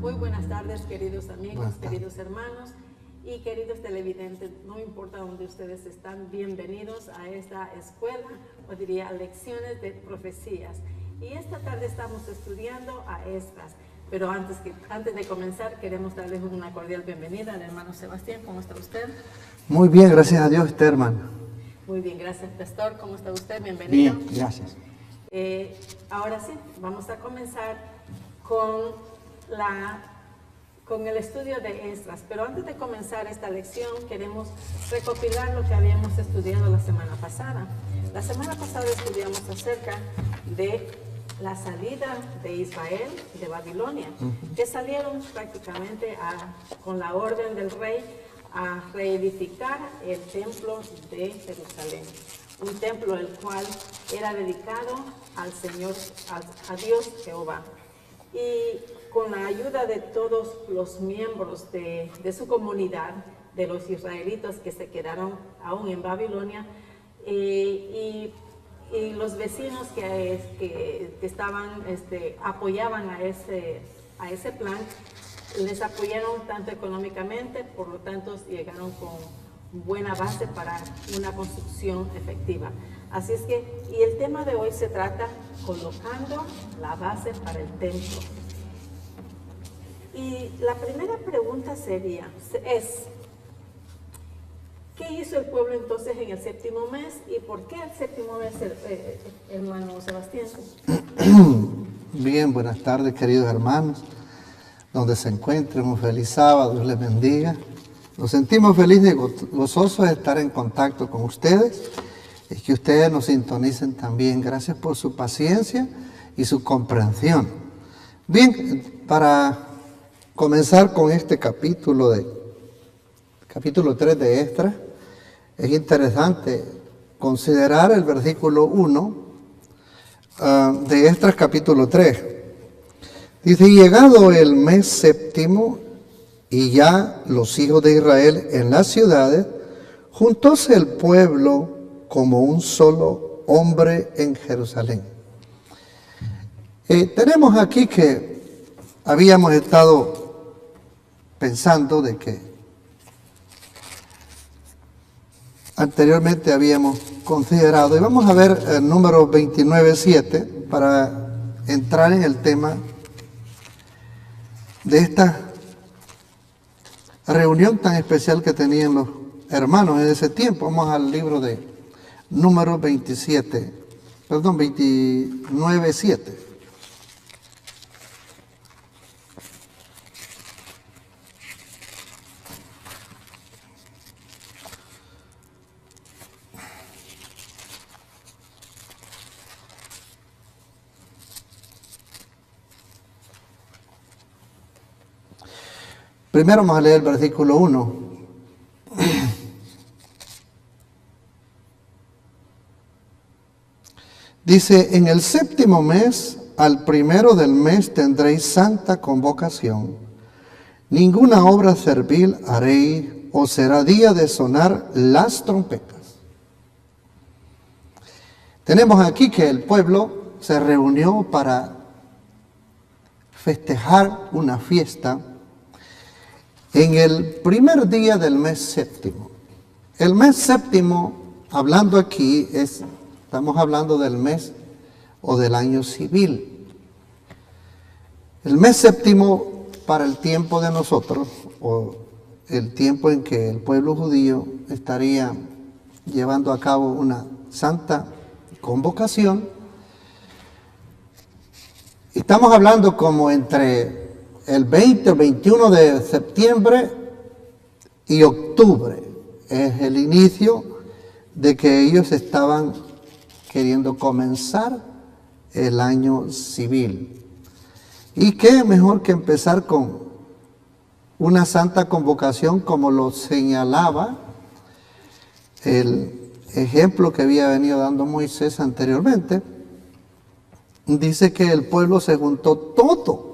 Muy buenas tardes, queridos amigos, queridos hermanos y queridos televidentes. No importa dónde ustedes están, bienvenidos a esta escuela, o diría lecciones de profecías. Y esta tarde estamos estudiando a Esdras. Pero antes de comenzar, queremos darles una cordial bienvenida al hermano Sebastián. ¿Cómo está usted? Muy bien, gracias a Dios, hermano. Muy bien, gracias, pastor. ¿Cómo está usted? Bienvenido. Bien, gracias. Ahora sí, vamos a comenzar con el estudio de Esdras. Pero antes de comenzar esta lección, queremos recopilar lo que habíamos estudiado la semana pasada. La semana pasada estudiamos acerca de la salida de Israel de Babilonia, que salieron prácticamente con la orden del rey a reedificar el templo de Jerusalén, un templo el cual era dedicado al Señor, a Dios Jehová. Y con la ayuda de todos los miembros de su comunidad, de los israelitas que se quedaron aún en Babilonia, y los vecinos que estaban, apoyaban a ese plan, les apoyaron tanto económicamente, por lo tanto llegaron con buena base para una construcción efectiva. Así es que, y el tema de hoy se trata colocando la base para el templo. Y la primera pregunta es, ¿qué hizo el pueblo entonces en el séptimo mes? ¿Y por qué el séptimo mes, hermano Sebastián? Bien, buenas tardes, queridos hermanos. Donde se encuentren, un feliz sábado, Dios les bendiga. Nos sentimos felices y gozosos de estar en contacto con ustedes y que ustedes nos sintonicen también. Gracias por su paciencia y su comprensión. Bien, para comenzar con este capítulo 3 de Esdras, es interesante considerar el versículo 1 de Esdras capítulo 3. Dice, llegado el mes séptimo, y ya los hijos de Israel en las ciudades, juntóse el pueblo como un solo hombre en Jerusalén. Tenemos aquí que habíamos estado pensando de que anteriormente habíamos considerado, y vamos a ver el número 29:7 para entrar en el tema de esta reunión tan especial que tenían los hermanos en ese tiempo. Vamos al libro de número 29:7. Primero vamos a leer el versículo 1. Dice, en el séptimo mes, al primero del mes tendréis santa convocación. Ninguna obra servil haréis, o será día de sonar las trompetas. Tenemos aquí que el pueblo se reunió para festejar una fiesta en el primer día del mes séptimo. El mes séptimo, hablando aquí, estamos hablando del mes o del año civil. El mes séptimo para el tiempo de nosotros, o el tiempo en que el pueblo judío estaría llevando a cabo una santa convocación. Estamos hablando como entre el 20 o 21 de septiembre y octubre. Es el inicio de que ellos estaban queriendo comenzar el año civil. Y qué mejor que empezar con una santa convocación, como lo señalaba el ejemplo que había venido dando Moisés anteriormente. Dice que el pueblo se juntó todo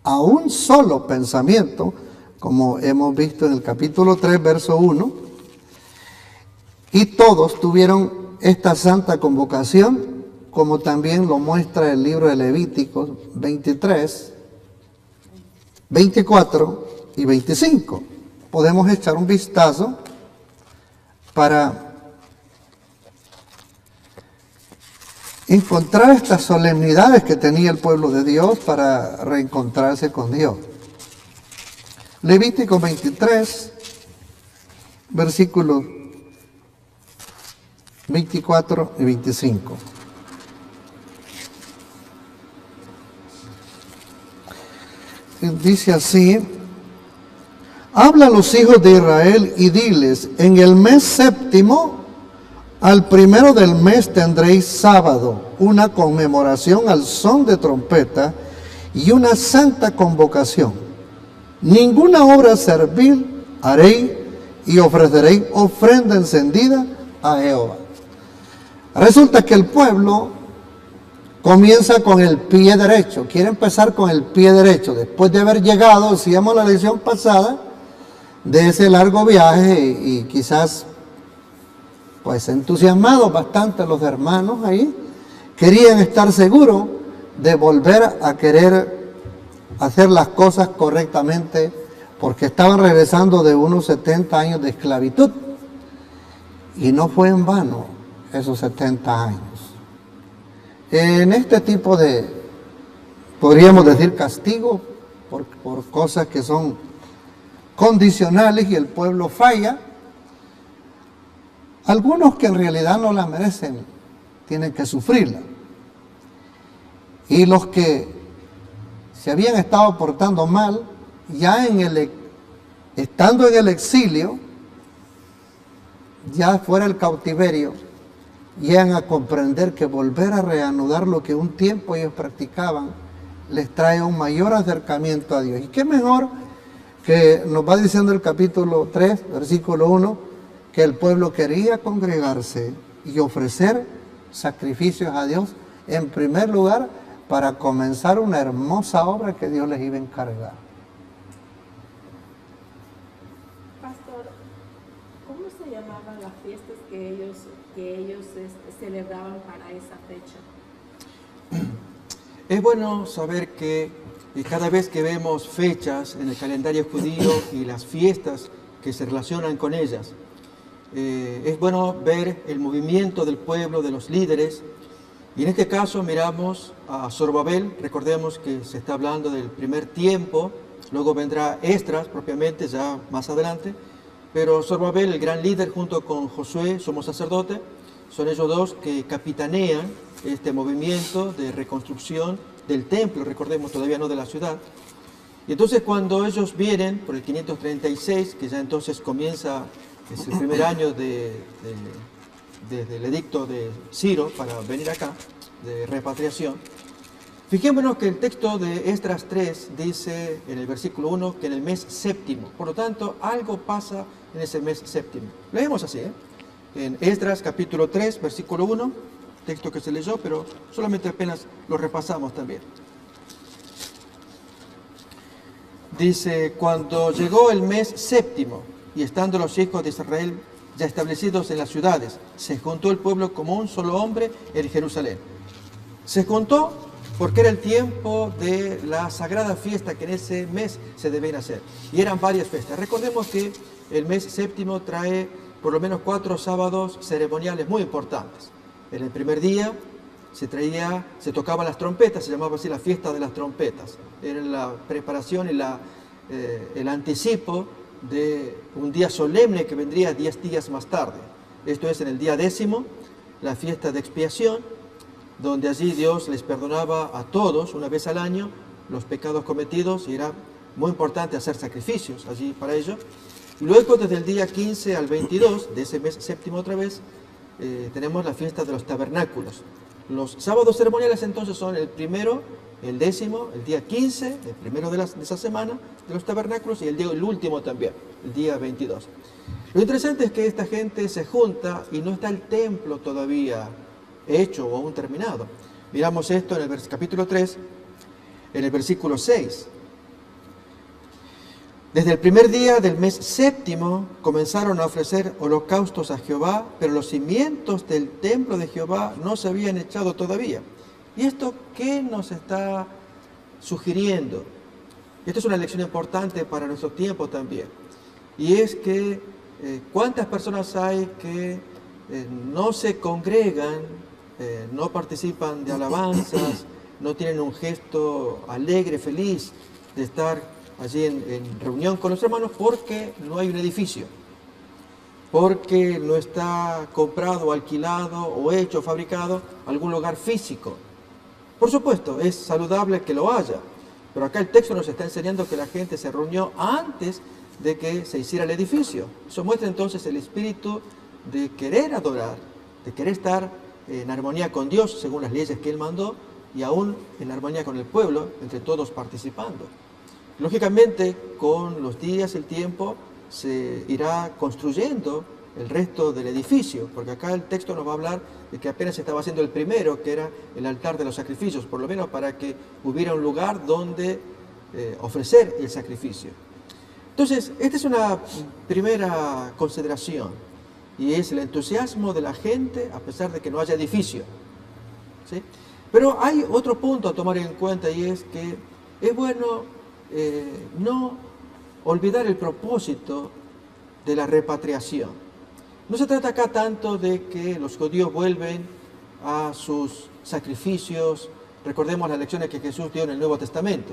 a un solo pensamiento, como hemos visto en el capítulo 3, verso 1, y todos tuvieron esta santa convocación, como también lo muestra el libro de Levíticos 23, 24 y 25. Podemos echar un vistazo para encontrar estas solemnidades que tenía el pueblo de Dios para reencontrarse con Dios. Levítico 23, versículos 24 y 25. Dice así: habla a los hijos de Israel y diles: en el mes séptimo, al primero del mes tendréis sábado, una conmemoración al son de trompeta y una santa convocación. Ninguna obra servil haréis y ofreceréis ofrenda encendida a Jehová. Resulta que el pueblo comienza con el pie derecho, quiere empezar con el pie derecho, después de haber llegado, decíamos la lección pasada, de ese largo viaje y quizás pues entusiasmados bastante los hermanos ahí, querían estar seguros de volver a querer hacer las cosas correctamente, porque estaban regresando de unos 70 años de esclavitud, y no fue en vano esos 70 años. En este tipo de, podríamos decir, castigo por cosas que son condicionales y el pueblo falla, algunos que en realidad no la merecen tienen que sufrirla. Y los que se habían estado portando mal, ya estando en el exilio, ya fuera el cautiverio, llegan a comprender que volver a reanudar lo que un tiempo ellos practicaban les trae un mayor acercamiento a Dios. Y qué mejor que nos va diciendo el capítulo 3, versículo 1, que el pueblo quería congregarse y ofrecer sacrificios a Dios, en primer lugar, para comenzar una hermosa obra que Dios les iba a encargar. Pastor, ¿cómo se llamaban las fiestas que ellos celebraban para esa fecha? Es bueno saber que cada vez que vemos fechas en el calendario judío y las fiestas que se relacionan con ellas, es bueno ver el movimiento del pueblo, de los líderes, y en este caso miramos a Zorobabel. Recordemos que se está hablando del primer tiempo, luego vendrá Esdras propiamente ya más adelante, pero Zorobabel, el gran líder, junto con Josué, sumo sacerdote, son ellos dos que capitanean este movimiento de reconstrucción del templo, recordemos, todavía no de la ciudad. Y entonces cuando ellos vienen por el 536, que ya entonces comienza, es el primer año desde el edicto de Ciro para venir acá, de repatriación, fijémonos que el texto de Esdras 3 dice en el versículo 1 que en el mes séptimo, por lo tanto algo pasa en ese mes séptimo. Leemos así, en Esdras capítulo 3, versículo 1, texto que se leyó, pero solamente apenas lo repasamos también. Dice: cuando llegó el mes séptimo, y estando los hijos de Israel ya establecidos en las ciudades, se juntó el pueblo como un solo hombre en Jerusalén. Se juntó porque era el tiempo de la sagrada fiesta que en ese mes se debían hacer. Y eran varias fiestas. Recordemos que el mes séptimo trae por lo menos 4 sábados ceremoniales muy importantes. En el primer día se tocaban las trompetas, se llamaba así la fiesta de las trompetas. Era la preparación y el anticipo de un día solemne que vendría 10 días más tarde. Esto es en el día 10º, la fiesta de expiación, donde allí Dios les perdonaba a todos una vez al año los pecados cometidos, y era muy importante hacer sacrificios allí para ello. Y luego, desde el día 15 al 22 de ese mes séptimo otra vez, tenemos la fiesta de los tabernáculos. Los sábados ceremoniales entonces son el primero, el 10º, el día 15, el primero de esa semana de los tabernáculos, y el último también, el día 22. Lo interesante es que esta gente se junta y no está el templo todavía hecho o aún terminado. Miramos esto en el capítulo 3, en el versículo 6. Desde el primer día del mes séptimo comenzaron a ofrecer holocaustos a Jehová, pero los cimientos del templo de Jehová no se habían echado todavía. ¿Y esto qué nos está sugiriendo? Esta es una lección importante para nuestro tiempo también. Y es que cuántas personas hay que no se congregan, no participan de alabanzas, no tienen un gesto alegre, feliz de estar allí en reunión con los hermanos porque no hay un edificio, porque no está comprado, alquilado o hecho, fabricado algún lugar físico. Por supuesto, es saludable que lo haya, pero acá el texto nos está enseñando que la gente se reunió antes de que se hiciera el edificio. Eso muestra entonces el espíritu de querer adorar, de querer estar en armonía con Dios según las leyes que Él mandó y aún en armonía con el pueblo, entre todos participando. Lógicamente, con los días, el tiempo, se irá construyendo el resto del edificio, porque acá el texto nos va a hablar de que apenas se estaba haciendo el primero, que era el altar de los sacrificios, por lo menos para que hubiera un lugar donde ofrecer el sacrificio. Entonces, esta es una primera consideración, y es el entusiasmo de la gente a pesar de que no haya edificio, ¿sí? Pero hay otro punto a tomar en cuenta, y es que es bueno no olvidar el propósito de la repatriación. No se trata acá tanto de que los judíos vuelven a sus sacrificios. Recordemos las lecciones que Jesús dio en el Nuevo Testamento.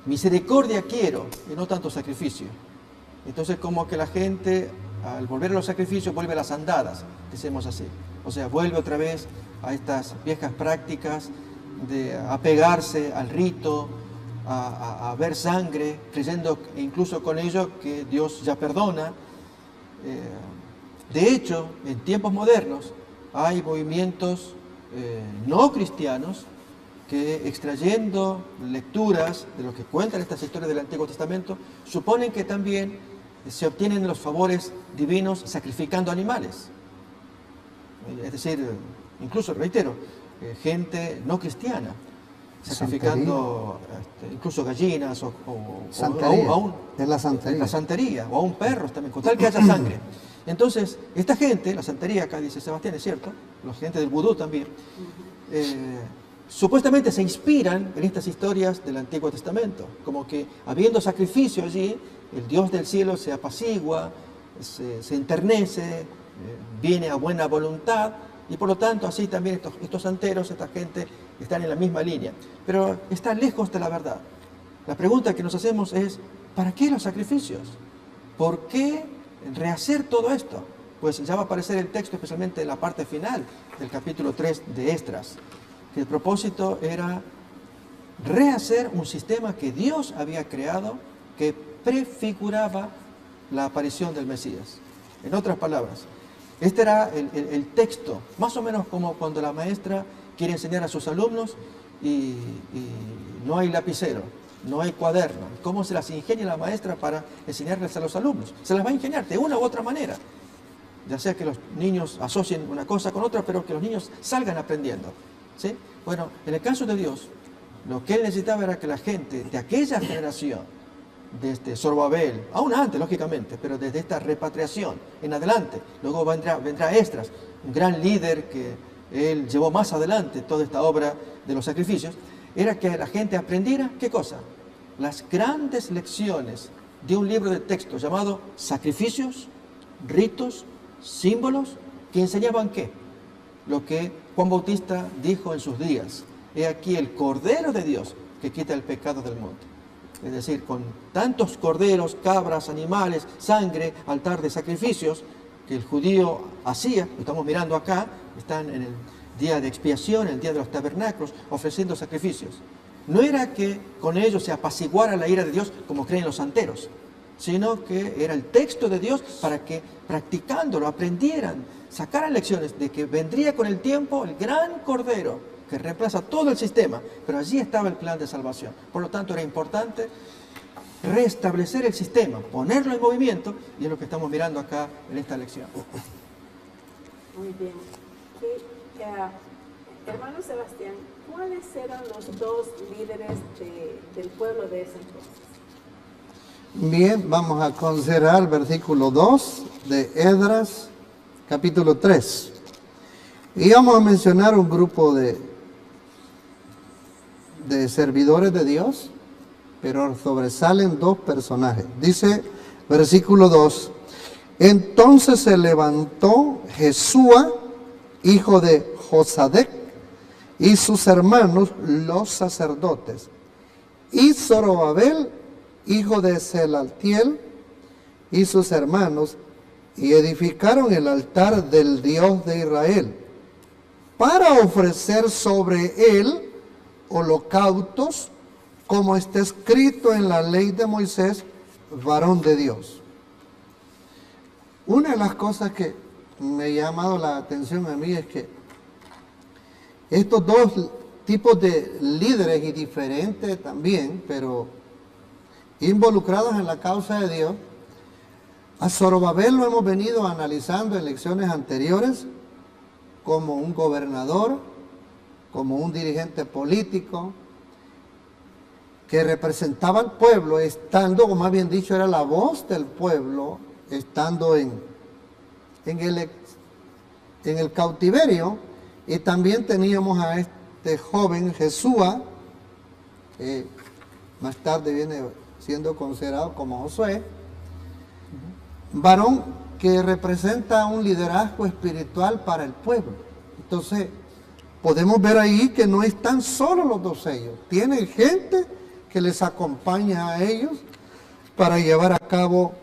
Misericordia quiero y no tanto sacrificio. Entonces, como que la gente al volver a los sacrificios vuelve a las andadas, decimos así. O sea, vuelve otra vez a estas viejas prácticas de apegarse al rito, a ver sangre, creyendo incluso con ello que Dios ya perdona. De hecho, en tiempos modernos hay movimientos no cristianos que, extrayendo lecturas de lo que cuentan estas historias del Antiguo Testamento, suponen que también se obtienen los favores divinos sacrificando animales. Es decir, incluso, reitero, gente no cristiana sacrificando incluso gallinas o aún es la santería. La santería, o aún perros también, con tal que haya sangre. Entonces, esta gente, la santería acá dice Sebastián, es cierto, la gente del vudú también, supuestamente se inspiran en estas historias del Antiguo Testamento, como que habiendo sacrificio allí, el Dios del cielo se apacigua, se enternece, viene a buena voluntad, y por lo tanto así también estos santeros, esta gente, están en la misma línea. Pero está lejos de la verdad. La pregunta que nos hacemos es, ¿para qué los sacrificios? ¿Por qué rehacer todo esto? Pues ya va a aparecer el texto, especialmente en la parte final del capítulo 3 de Esdras, que el propósito era rehacer un sistema que Dios había creado, que prefiguraba la aparición del Mesías. En otras palabras, este era el texto, más o menos como cuando la maestra quiere enseñar a sus alumnos y no hay lapicero, no hay cuaderno. ¿Cómo se las ingenia la maestra para enseñarles a los alumnos? Se las va a ingeniar de una u otra manera. Ya sea que los niños asocien una cosa con otra, pero que los niños salgan aprendiendo, ¿sí? Bueno, en el caso de Dios, lo que Él necesitaba era que la gente de aquella generación, desde Zorobabel, aún antes, lógicamente, pero desde esta repatriación en adelante, luego vendrá Esdras, un gran líder que él llevó más adelante toda esta obra de los sacrificios, era que la gente aprendiera, ¿qué cosa? Las grandes lecciones de un libro de texto llamado Sacrificios, Ritos, Símbolos, que enseñaban ¿qué? Lo que Juan Bautista dijo en sus días: he aquí el Cordero de Dios que quita el pecado del mundo. Es decir, con tantos corderos, cabras, animales, sangre, altar de sacrificios que el judío hacía, lo estamos mirando acá, están en el día de expiación, el día de los tabernáculos, ofreciendo sacrificios. No era que con ellos se apaciguara la ira de Dios como creen los santeros, sino que era el texto de Dios para que practicándolo aprendieran, sacaran lecciones de que vendría con el tiempo el gran cordero que reemplaza todo el sistema, pero allí estaba el plan de salvación. Por lo tanto, era importante restablecer el sistema, ponerlo en movimiento, y es lo que estamos mirando acá en esta lección. Muy bien. Hermano Sebastián, ¿cuáles eran los dos líderes del pueblo de ese entonces? Bien, vamos a considerar el versículo 2 de Esdras, capítulo 3. Y vamos a mencionar un grupo de servidores de Dios pero sobresalen dos personajes. Dice, versículo 2, entonces se levantó Jesúa, hijo de Josadec, y sus hermanos, los sacerdotes, y Zorobabel, hijo de Selaltiel, y sus hermanos, y edificaron el altar del Dios de Israel, para ofrecer sobre él holocaustos, como está escrito en la ley de Moisés, varón de Dios. Una de las cosas que me ha llamado la atención a mí es que estos dos tipos de líderes, y diferentes también, pero involucrados en la causa de Dios, a Zorobabel lo hemos venido analizando en lecciones anteriores como un gobernador, como un dirigente político, que representaba al pueblo, estando, o más bien dicho, era la voz del pueblo, estando en el cautiverio. Y también teníamos a este joven Jesúa, que más tarde viene siendo considerado como Josué, varón que representa un liderazgo espiritual para el pueblo. Entonces, podemos ver ahí que no están solo los dos ellos, tienen gente que les acompaña a ellos para llevar a cabo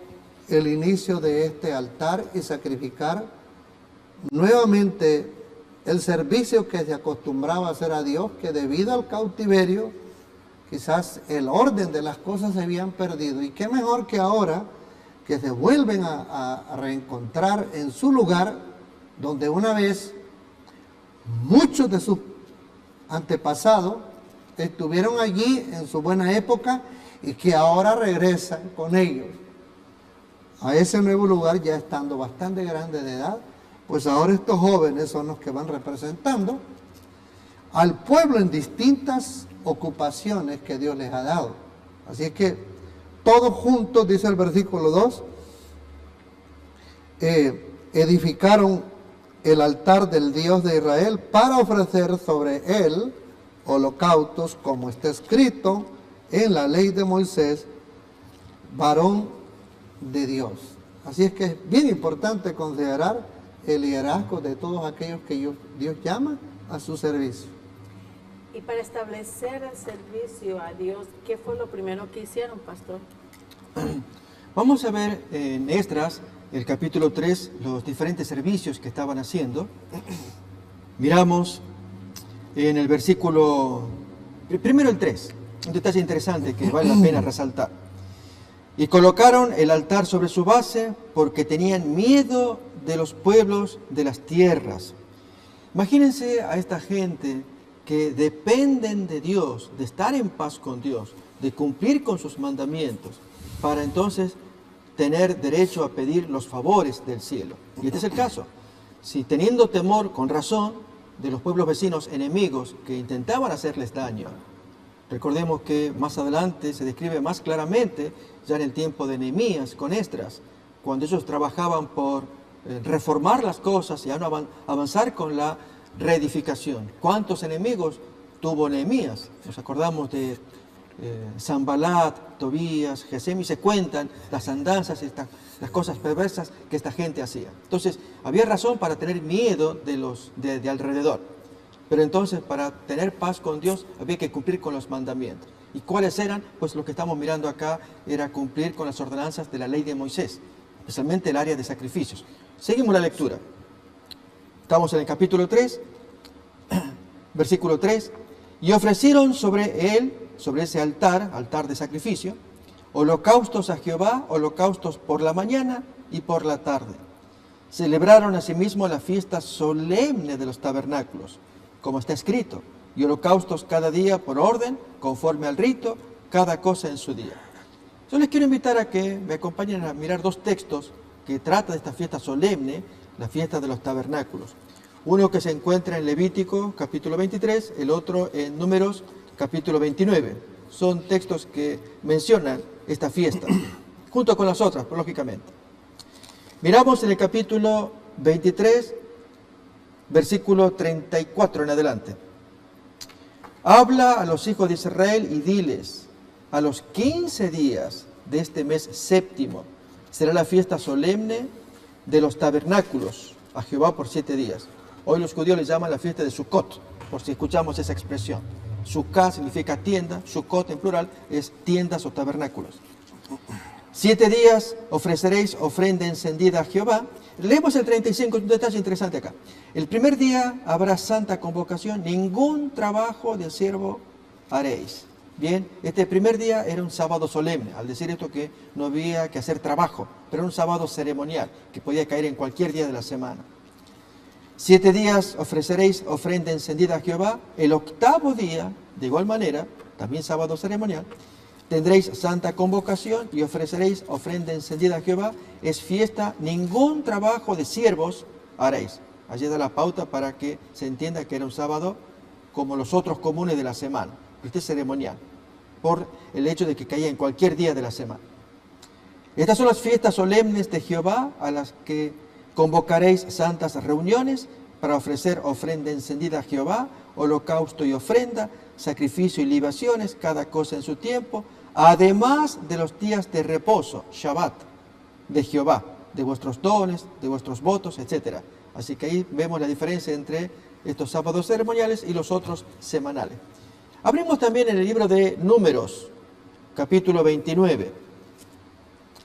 el inicio de este altar y sacrificar nuevamente el servicio que se acostumbraba a hacer a Dios, que debido al cautiverio, quizás el orden de las cosas se habían perdido. Y qué mejor que ahora que se vuelven a reencontrar en su lugar, donde una vez muchos de sus antepasados estuvieron allí en su buena época y que ahora regresan con ellos a ese nuevo lugar, ya estando bastante grandes de edad. Pues ahora estos jóvenes son los que van representando al pueblo en distintas ocupaciones que Dios les ha dado. Así es que todos juntos, dice el versículo 2, edificaron el altar del Dios de Israel para ofrecer sobre él holocaustos, como está escrito en la ley de Moisés, varón de Dios. Así es que es bien importante considerar el liderazgo de todos aquellos que Dios llama a su servicio. Y para establecer el servicio a Dios, ¿qué fue lo primero que hicieron, pastor? Vamos a ver en Esdras, el capítulo 3, los diferentes servicios que estaban haciendo. Miramos en el versículo, primero el 3, un detalle interesante que vale la pena resaltar. Y colocaron el altar sobre su base porque tenían miedo de los pueblos de las tierras. Imagínense a esta gente que dependen de Dios, de estar en paz con Dios, de cumplir con sus mandamientos, para entonces tener derecho a pedir los favores del cielo. Y este es el caso. Si teniendo temor, con razón, de los pueblos vecinos enemigos que intentaban hacerles daño, recordemos que más adelante se describe más claramente, ya en el tiempo de Nehemías con Esdras, cuando ellos trabajaban por reformar las cosas y avanzar con la reedificación. ¿Cuántos enemigos tuvo Nehemías? Nos acordamos de Sanbalat, Tobías, Gesem, y se cuentan las andanzas, las cosas perversas que esta gente hacía. Entonces, había razón para tener miedo de alrededor. Pero entonces, para tener paz con Dios, había que cumplir con los mandamientos. ¿Y cuáles eran? Pues lo que estamos mirando acá era cumplir con las ordenanzas de la ley de Moisés, especialmente el área de sacrificios. Seguimos la lectura. Estamos en el capítulo 3, versículo 3. Y ofrecieron sobre él, sobre ese altar de sacrificio, holocaustos a Jehová, holocaustos por la mañana y por la tarde. Celebraron asimismo la fiesta solemne de los tabernáculos, como está escrito, y holocaustos cada día por orden, conforme al rito, cada cosa en su día. Yo les quiero invitar a que me acompañen a mirar dos textos que tratan de esta fiesta solemne, la fiesta de los tabernáculos. Uno que se encuentra en Levítico, capítulo 23, el otro en Números, capítulo 29. Son textos que mencionan esta fiesta, junto con las otras, lógicamente. Miramos en el capítulo 23, versículo 34 en adelante. Habla a los hijos de Israel y diles: a los 15 días de este mes séptimo será la fiesta solemne de los tabernáculos a Jehová por 7 días. Hoy los judíos le llaman la fiesta de Sukkot, por si escuchamos esa expresión. Sukkah significa tienda, Sukkot en plural es tiendas o tabernáculos. 7 días ofreceréis ofrenda encendida a Jehová. Leemos el 35, un detalle interesante acá. El primer día habrá santa convocación, ningún trabajo de siervo haréis. Bien, este primer día era un sábado solemne, al decir esto que no había que hacer trabajo, pero era un sábado ceremonial, que podía caer en cualquier día de la semana. 7 días ofreceréis ofrenda encendida a Jehová. El octavo día, de igual manera, también sábado ceremonial, tendréis santa convocación y ofreceréis ofrenda encendida a Jehová. Es fiesta, ningún trabajo de siervos haréis. Allí da la pauta para que se entienda que era un sábado como los otros comunes de la semana. Este es ceremonial, por el hecho de que caía en cualquier día de la semana. Estas son las fiestas solemnes de Jehová a las que convocaréis santas reuniones para ofrecer ofrenda encendida a Jehová, holocausto y ofrenda, sacrificio y libaciones, cada cosa en su tiempo, además de los días de reposo, Shabbat, de Jehová, de vuestros dones, de vuestros votos, etc. Así que ahí vemos la diferencia entre estos sábados ceremoniales y los otros semanales. Abrimos también en el libro de Números, capítulo 29.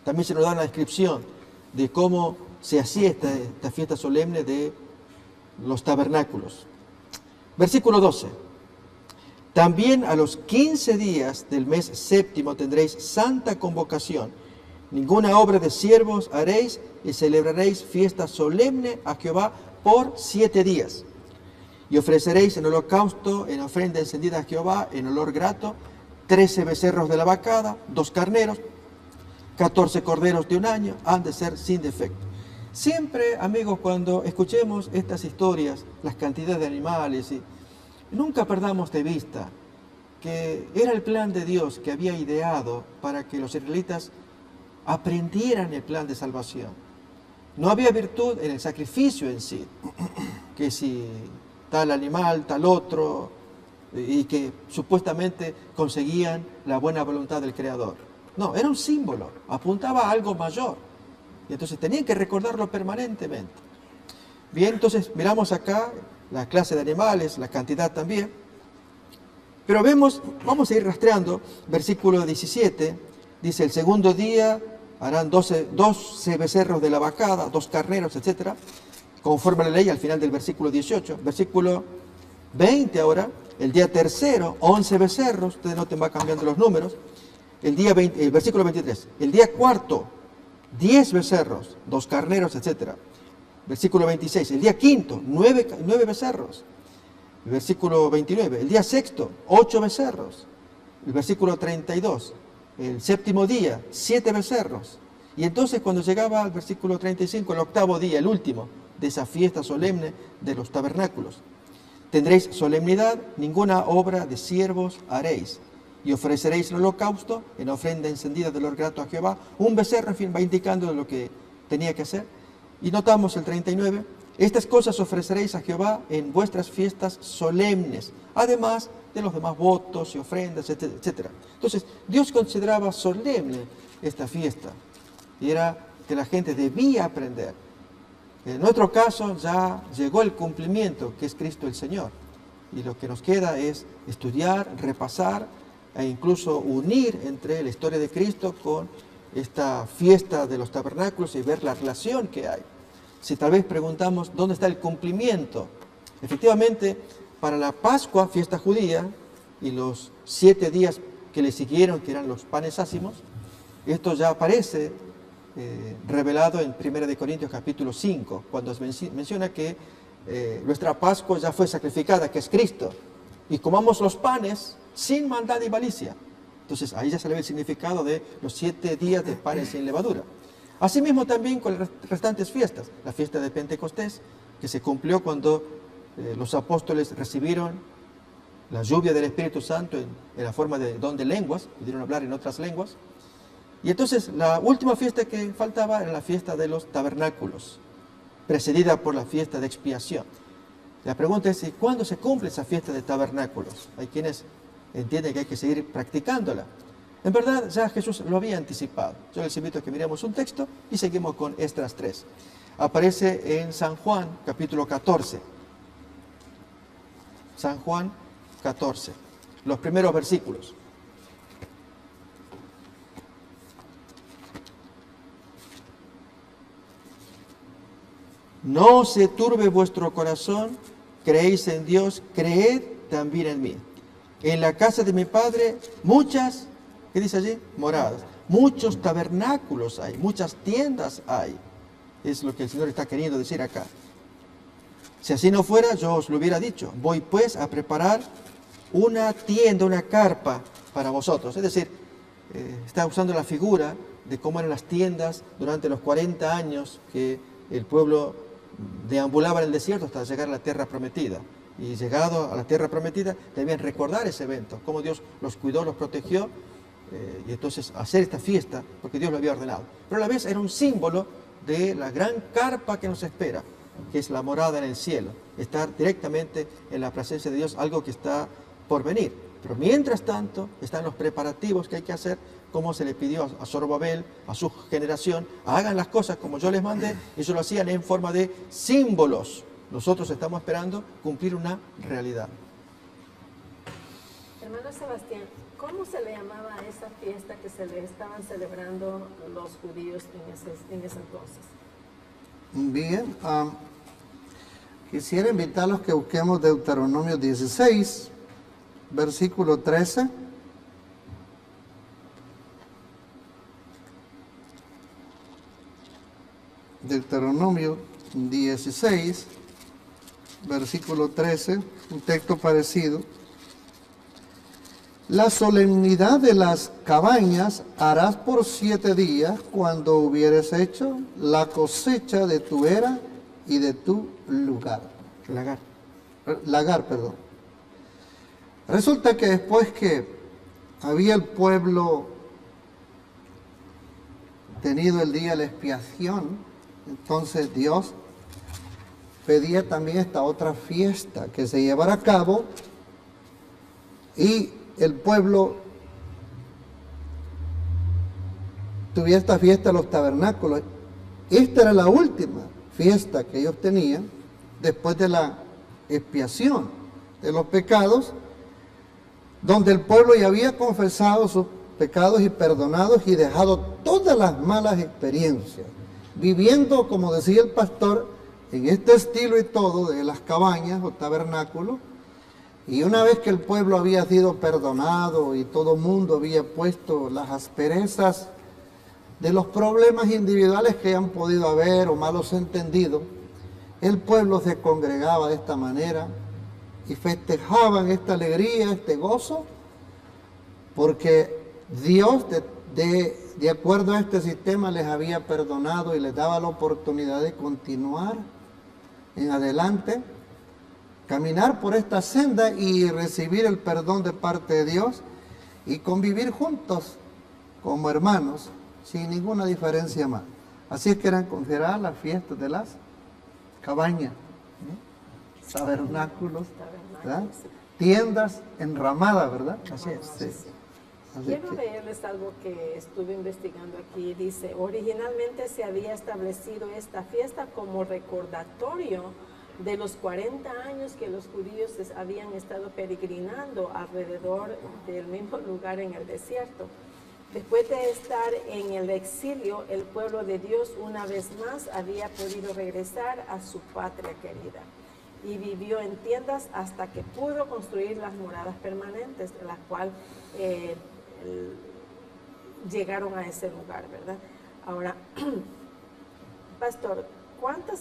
También se nos da una descripción de cómo se hacía esta fiesta solemne de los tabernáculos. Versículo 12. También a los 15 días del mes séptimo tendréis santa convocación. Ninguna obra de siervos haréis y celebraréis fiesta solemne a Jehová por 7 días. Y ofreceréis en holocausto, en ofrenda encendida a Jehová, en olor grato, 13 becerros de la vacada, 2 carneros, 14 corderos de un año, han de ser sin defecto. Siempre, amigos, cuando escuchemos estas historias, las cantidades de animales, nunca perdamos de vista que era el plan de Dios que había ideado para que los israelitas aprendieran el plan de salvación. No había virtud en el sacrificio en sí, que si tal animal, tal otro, y que supuestamente conseguían la buena voluntad del Creador. No, era un símbolo, apuntaba a algo mayor. Y entonces tenían que recordarlo permanentemente. Bien, entonces miramos acá la clase de animales, la cantidad también. Pero vemos, vamos a ir rastreando, versículo 17, dice, el segundo día harán 12 becerros de la vacada, 2 carneros, etc., conforme a la ley, al final del versículo 18. Versículo 20 ahora, el día tercero, 11 becerros, ustedes noten, va cambiando los números. El versículo 23, el día cuarto, 10 becerros, 2 carneros, etc. Versículo 26, el día quinto, 9 becerros. El versículo 29, el día sexto, 8 becerros. El versículo 32, el séptimo día, 7 becerros. Y entonces cuando llegaba al versículo 35, el octavo día, el último de esa fiesta solemne de los tabernáculos. Tendréis solemnidad, ninguna obra de siervos haréis. Y ofreceréis el holocausto en ofrenda encendida de olor grato a Jehová. Un becerro, en fin, va indicando lo que tenía que hacer. Y notamos el 39. Estas cosas ofreceréis a Jehová en vuestras fiestas solemnes, además de los demás votos y ofrendas, etc. Entonces, Dios consideraba solemne esta fiesta. Y era que la gente debía aprender. En nuestro caso ya llegó el cumplimiento, que es Cristo el Señor. Y lo que nos queda es estudiar, repasar, e incluso unir entre la historia de Cristo con esta fiesta de los tabernáculos y ver la relación que hay. Si tal vez preguntamos dónde está el cumplimiento, efectivamente para la Pascua, fiesta judía, y los 7 días que le siguieron, que eran los panes ácimos, esto ya aparece revelado en 1 Corintios capítulo 5, cuando menciona que nuestra Pascua ya fue sacrificada, que es Cristo, y comamos los panes sin maldad y malicia. Entonces ahí ya se le ve el significado de los 7 días de panes sin levadura. Asimismo también con las restantes fiestas, la fiesta de Pentecostés, que se cumplió cuando los apóstoles recibieron la lluvia del Espíritu Santo en la forma de don de lenguas, pudieron hablar en otras lenguas. Y entonces la última fiesta que faltaba era la fiesta de los tabernáculos, precedida por la fiesta de expiación. La pregunta es, ¿cuándo se cumple esa fiesta de tabernáculos? Hay quienes entienden que hay que seguir practicándola. En verdad, ya Jesús lo había anticipado. Yo les invito a que miremos un texto y seguimos con Esdras 3. Aparece en San Juan, capítulo 14. San Juan 14, los primeros versículos. No se turbe vuestro corazón, creéis en Dios, creed también en mí. En la casa de mi Padre muchas, ¿qué dice allí? Moradas. Muchos tabernáculos hay, muchas tiendas hay. Es lo que el Señor está queriendo decir acá. Si así no fuera, yo os lo hubiera dicho. Voy pues a preparar una tienda, una carpa para vosotros. Es decir, está usando la figura de cómo eran las tiendas durante los 40 años que el pueblo deambulaba en el desierto hasta llegar a la tierra prometida. Y llegado a la tierra prometida, debían recordar ese evento, cómo Dios los cuidó, los protegió, y entonces hacer esta fiesta, porque Dios lo había ordenado. Pero a la vez era un símbolo de la gran carpa que nos espera, que es la morada en el cielo, estar directamente en la presencia de Dios, algo que está por venir. Pero mientras tanto, están los preparativos que hay que hacer, como se le pidió a Zorobabel, a su generación: hagan las cosas como yo les mandé. Ellos lo hacían en forma de símbolos. Nosotros estamos esperando cumplir una realidad. Hermano Sebastián, ¿cómo se le llamaba a esa fiesta que se le estaban celebrando los judíos en ese entonces? Bien, quisiera invitarlos que busquemos Deuteronomio 16, versículo 13. Deuteronomio 16, versículo 13, un texto parecido. La solemnidad de las cabañas harás por 7 días cuando hubieres hecho la cosecha de tu era y de tu lugar. Lagar, perdón. Resulta que después que había el pueblo tenido el día de la expiación, entonces Dios pedía también esta otra fiesta que se llevara a cabo, y el pueblo tuviera esta fiesta de los tabernáculos. Esta era la última fiesta que ellos tenían después de la expiación de los pecados, donde el pueblo ya había confesado sus pecados y perdonados y dejado todas las malas experiencias, viviendo, como decía el pastor, en este estilo y todo de las cabañas o tabernáculos. Y una vez que el pueblo había sido perdonado y todo el mundo había puesto las asperezas de los problemas individuales que hayan podido haber o malos entendidos, el pueblo se congregaba de esta manera y festejaban esta alegría, este gozo, porque Dios de acuerdo a este sistema les había perdonado y les daba la oportunidad de continuar en adelante, caminar por esta senda y recibir el perdón de parte de Dios y convivir juntos como hermanos sin ninguna diferencia más. Así es que eran consideradas las fiestas de las cabañas, ¿no? Tabernáculos, ¿verdad? Tiendas enramadas, ¿verdad? Así es. Sí. Así Quiero que, leerles algo que estuve investigando aquí. Dice: originalmente se había establecido esta fiesta como recordatorio de los 40 años que los judíos habían estado peregrinando alrededor del mismo lugar en el desierto. Después de estar en el exilio, el pueblo de Dios una vez más había podido regresar a su patria querida y vivió en tiendas hasta que pudo construir las moradas permanentes, de las cuales llegaron a ese lugar, ¿verdad? Ahora, pastor, ¿cuántas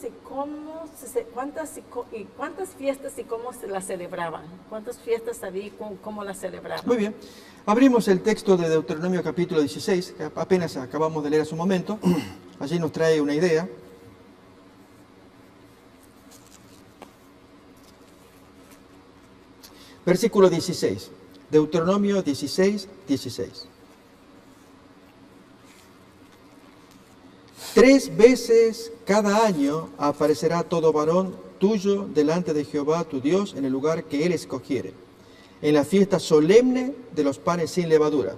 fiestas y cómo se las celebraban? ¿Cuántas fiestas había y cómo las celebraban? Muy bien. Abrimos el texto de Deuteronomio capítulo 16, que apenas acabamos de leer hace un momento. Allí nos trae una idea. Versículo 16. Deuteronomio 16, 16. 3 veces cada año aparecerá todo varón tuyo delante de Jehová tu Dios en el lugar que él escogiere, en la fiesta solemne de los panes sin levadura,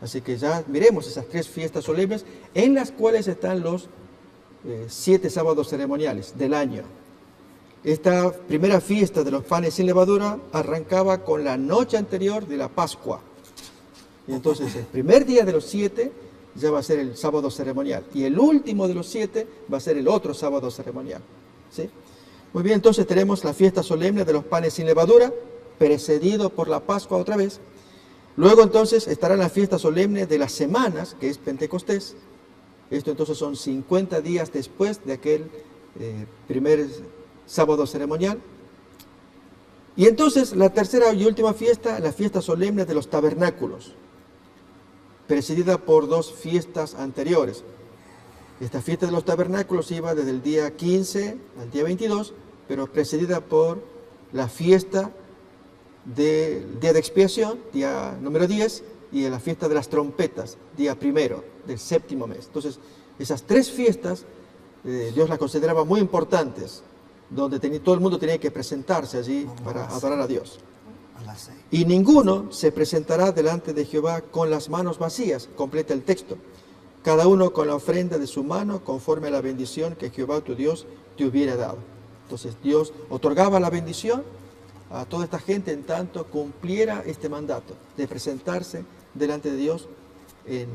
Así que ya miremos esas 3 fiestas solemnes en las cuales están los 7 sábados ceremoniales del año. Esta primera fiesta de los panes sin levadura arrancaba con la noche anterior de la Pascua. Y entonces el primer día de los 7 ya va a ser el sábado ceremonial. Y el último de los 7 va a ser el otro sábado ceremonial. ¿Sí? Muy bien, entonces tenemos la fiesta solemne de los panes sin levadura, precedido por la Pascua otra vez. Luego entonces estará la fiesta solemne de las semanas, que es Pentecostés. Esto entonces son 50 días después de aquel primer sábado ceremonial. Y entonces la tercera y última fiesta, la fiesta solemne de los tabernáculos, precedida por 2 fiestas anteriores. Esta fiesta de los tabernáculos iba desde el día 15 al día 22, pero precedida por la fiesta del día de expiación, día número 10, y la fiesta de las trompetas, día 1 del 7º mes. Entonces, esas 3 fiestas, Dios las consideraba muy importantes, donde todo el mundo tenía que presentarse allí para adorar a Dios. Y ninguno se presentará delante de Jehová con las manos vacías, completa el texto. Cada uno con la ofrenda de su mano, conforme a la bendición que Jehová tu Dios te hubiera dado. Entonces Dios otorgaba la bendición a toda esta gente en tanto cumpliera este mandato de presentarse delante de Dios en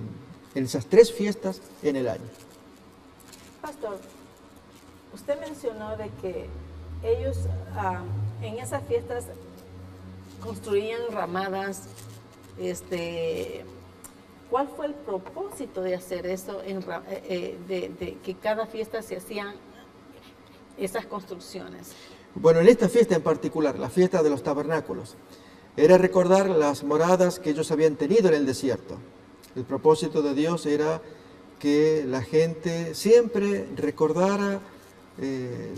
esas 3 fiestas en el año. Pastor, usted mencionó de que ellos en esas fiestas construían ramadas. ¿Cuál fue el propósito de hacer eso, de que cada fiesta se hacían esas construcciones? Bueno, en esta fiesta en particular, la fiesta de los tabernáculos, era recordar las moradas que ellos habían tenido en el desierto. El propósito de Dios era que la gente siempre recordara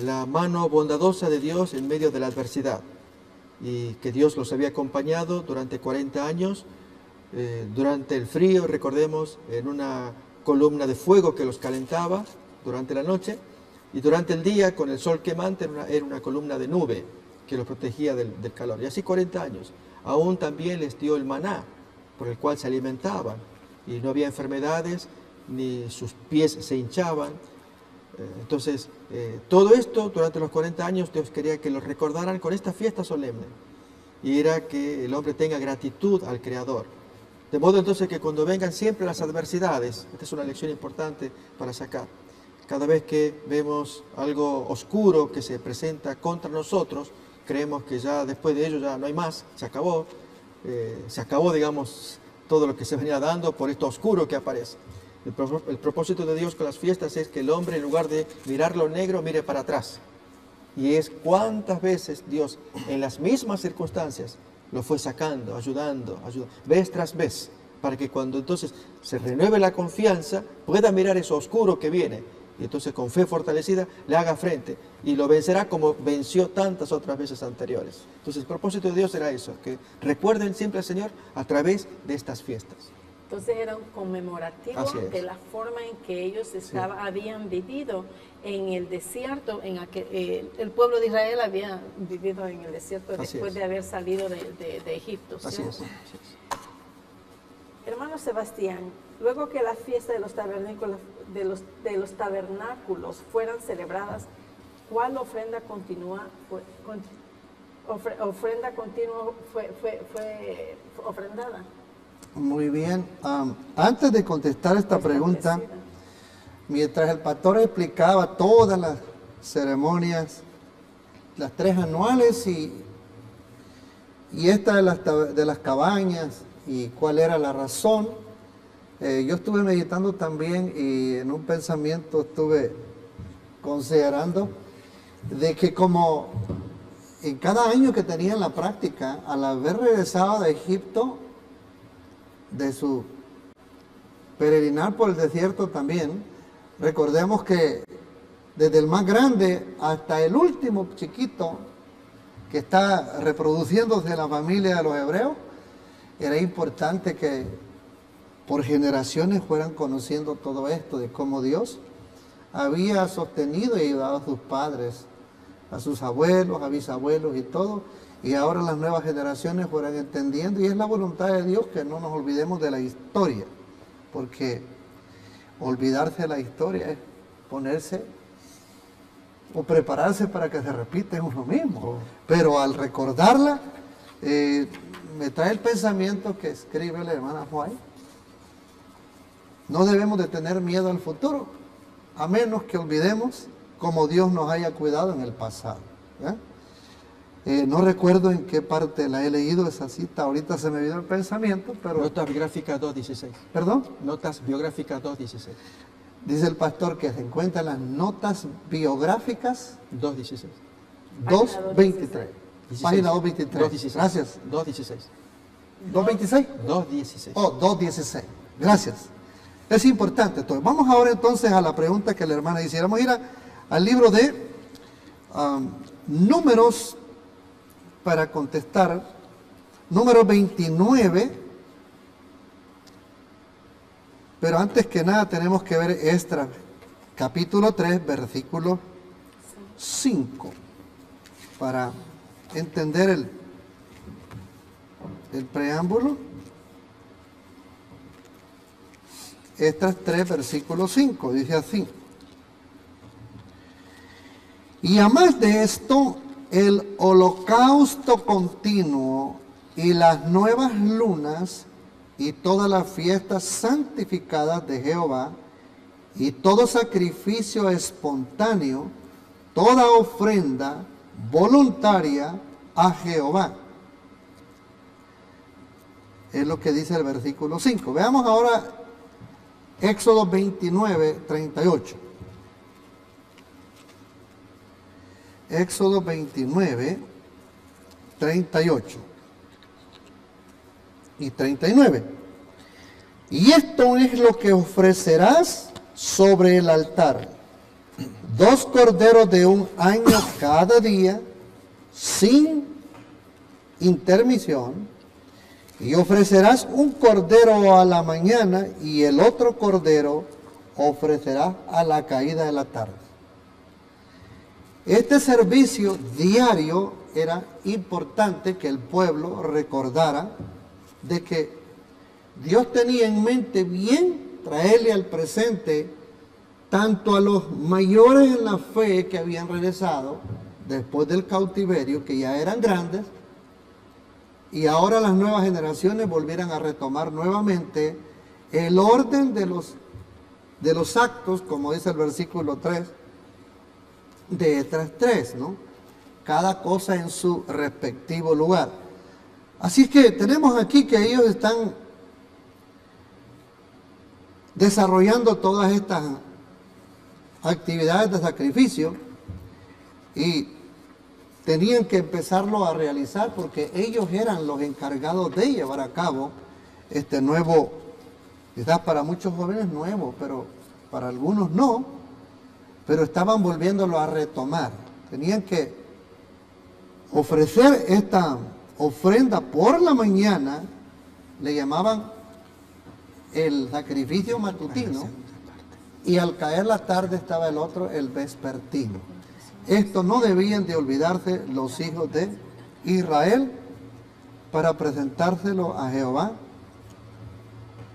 la mano bondadosa de Dios en medio de la adversidad, y que Dios los había acompañado durante 40 años, durante el frío, recordemos, en una columna de fuego que los calentaba durante la noche, y durante el día con el sol quemante era una columna de nube que los protegía del calor. Y así 40 años. Aún también les dio el maná, por el cual se alimentaban, y no había enfermedades, ni sus pies se hinchaban. Entonces, todo esto durante los 40 años Dios quería que lo recordaran con esta fiesta solemne, y era que el hombre tenga gratitud al Creador. De modo entonces que cuando vengan siempre las adversidades, esta es una lección importante para sacar, cada vez que vemos algo oscuro que se presenta contra nosotros, creemos que ya después de ello ya no hay más, se acabó, digamos, todo lo que se venía dando por esto oscuro que aparece. El propósito de Dios con las fiestas es que el hombre, en lugar de mirar lo negro, mire para atrás. Y es cuántas veces Dios, en las mismas circunstancias, lo fue sacando, ayudando, vez tras vez, para que cuando entonces se renueve la confianza, pueda mirar eso oscuro que viene, y entonces con fe fortalecida le haga frente, y lo vencerá como venció tantas otras veces anteriores. Entonces el propósito de Dios era eso, que recuerden siempre al Señor a través de estas fiestas. Entonces era un conmemorativo de la forma en que ellos habían vivido en el desierto, el pueblo de Israel había vivido en el desierto después de haber salido de Egipto. Así es. Hermano Sebastián, luego que la fiesta de los tabernáculos fueran celebradas, ¿cuál ofrenda continua fue ofrendada? Muy bien. Antes de contestar esta pregunta, mientras el pastor explicaba todas las ceremonias, las 3 anuales y esta de las cabañas y cuál era la razón, yo estuve meditando también y en un pensamiento estuve considerando de que como en cada año que tenían la práctica, al haber regresado de Egipto, de su peregrinar por el desierto también, recordemos que desde el más grande hasta el último chiquito que está reproduciéndose en la familia de los hebreos, era importante que por generaciones fueran conociendo todo esto de cómo Dios había sostenido y ayudado a sus padres a sus abuelos, a bisabuelos y todo, y ahora las nuevas generaciones fueran entendiendo, y es la voluntad de Dios que no nos olvidemos de la historia, porque olvidarse de la historia es ponerse o prepararse para que se repita en uno mismo, pero al recordarla, me trae el pensamiento que escribe la hermana White. No debemos de tener miedo al futuro, a menos que olvidemos cómo Dios nos haya cuidado en el pasado. No recuerdo en qué parte la he leído esa cita, ahorita se me vino el pensamiento, pero... Notas biográficas 2.16. ¿Perdón? Notas biográficas 2.16. Dice el pastor que se encuentran las notas biográficas 2.16. 2.23. Página 2.23. 2.16. Gracias. 2.16. ¿2.26? 2.16. Oh, 2.16. Gracias. Es importante. Entonces, vamos ahora entonces a la pregunta que la hermana dice. Vamos a ir al libro de Números para contestar. Número 29. Pero antes que nada tenemos que ver Esdras, capítulo 3, versículo 5, para entender el preámbulo. Esdras 3, versículo 5, dice así: y además de esto, el holocausto continuo y las nuevas lunas y todas las fiestas santificadas de Jehová, y todo sacrificio espontáneo, toda ofrenda voluntaria a Jehová. Es lo que dice el versículo 5. Veamos ahora Éxodo 29, 38. Éxodo 29, 38 y 39. Y esto es lo que ofrecerás sobre el altar: 2 corderos de 1 año cada día, sin intermisión, y ofrecerás un cordero a la mañana, y el otro cordero ofrecerás a la caída de la tarde. Este servicio diario era importante que el pueblo recordara de que Dios tenía en mente bien traerle al presente tanto a los mayores en la fe que habían regresado después del cautiverio, que ya eran grandes, y ahora las nuevas generaciones volvieran a retomar nuevamente el orden de los actos, como dice el versículo 3 de Esdras 3, ¿no? Cada cosa en su respectivo lugar. Así es que tenemos aquí que ellos están desarrollando todas estas actividades de sacrificio y tenían que empezarlo a realizar porque ellos eran los encargados de llevar a cabo este nuevo, quizás para muchos jóvenes nuevo, pero para algunos no, pero estaban volviéndolo a retomar. Tenían que ofrecer esta ofrenda por la mañana, le llamaban el sacrificio matutino, y al caer la tarde estaba el otro, el vespertino. Esto no debían de olvidarse los hijos de Israel para presentárselo a Jehová,